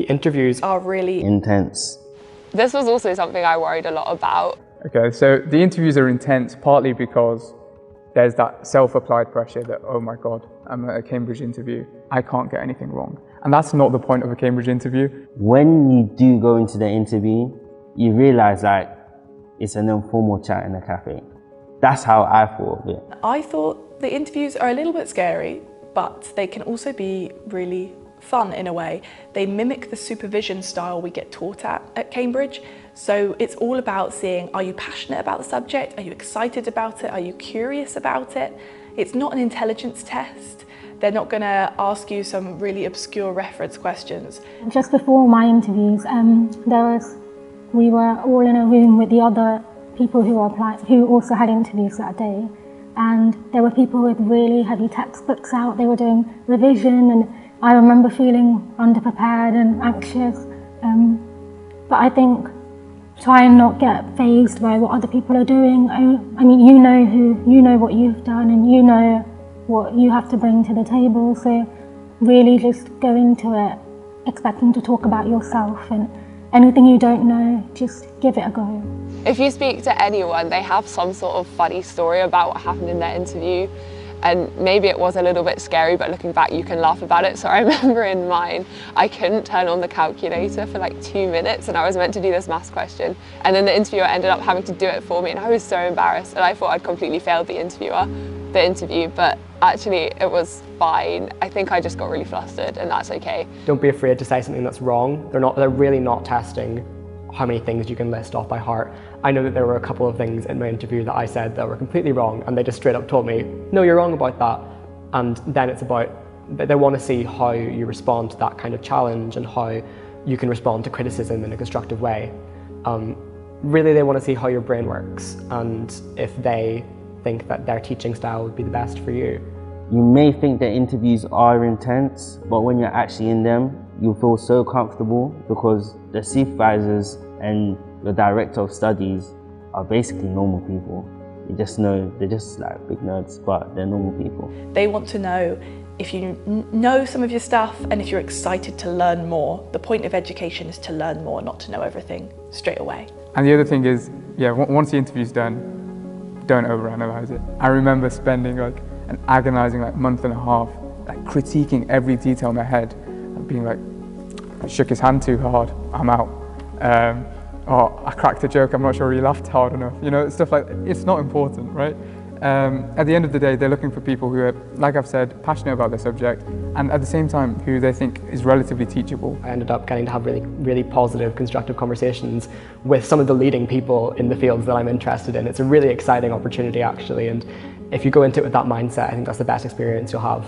The interviews are really intense. This was also something I worried a lot about. Okay, so the interviews are intense partly because there's that self-applied pressure that, oh my God, I'm at a Cambridge interview, I can't get anything wrong. And that's not the point of a Cambridge interview. When you do go into the interview, you realise like it's an informal chat in a cafe. That's how I thought of it. I thought the interviews are a little bit scary, but they can also be really fun in a way. They mimic the supervision style we get taught at Cambridge. So it's all about seeing, are you passionate about the subject? Are you excited about it? Are you curious about it? It's not an intelligence test. They're not going to ask you some really obscure reference questions. Just before my interviews, we were all in a room with the other people who also had interviews that day. And there were people with really heavy textbooks out. They were doing revision, and I remember feeling underprepared and anxious. But I think try and not get fazed by what other people are doing. I mean, you know what you've done, and you know what you have to bring to the table. So really just go into it expecting to talk about yourself, and anything you don't know, just give it a go. If you speak to anyone, they have some sort of funny story about what happened in their interview. And maybe it was a little bit scary, but looking back, you can laugh about it. So I remember in mine, I couldn't turn on the calculator for like 2 minutes, and I was meant to do this maths question. And then the interviewer ended up having to do it for me, and I was so embarrassed. And I thought I'd completely failed the interview, but actually it was fine. I think I just got really flustered, and that's okay. Don't be afraid to say something that's wrong. They're really not testing how many things you can list off by heart. I know that there were a couple of things in my interview that I said that were completely wrong, and they just straight up told me, no, you're wrong about that. And then it's about, they want to see how you respond to that kind of challenge and how you can respond to criticism in a constructive way. Really, they want to see how your brain works and if they think that their teaching style would be the best for you. You may think that interviews are intense, but when you're actually in them, you'll feel so comfortable because the supervisors and the director of studies are basically normal people. You just know they're just like big nerds, but they're normal people. They want to know if you know some of your stuff and if you're excited to learn more. The point of education is to learn more, not to know everything straight away. And the other thing is, yeah, once the interview's done, don't overanalyze it. I remember spending like an agonizing month and a half, critiquing every detail in my head and being like, I shook his hand too hard, I'm out. Or I cracked a joke, I'm not sure he laughed hard enough. You know, stuff like, it's not important, right? At the end of the day, they're looking for people who are, like I've said, passionate about their subject, and at the same time, who they think is relatively teachable. I ended up getting to have really positive, constructive conversations with some of the leading people in the fields that I'm interested in. It's a really exciting opportunity, actually, and if you go into it with that mindset, I think that's the best experience you'll have,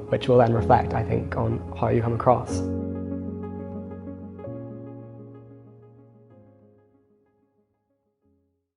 which will then reflect, I think, on how you come across.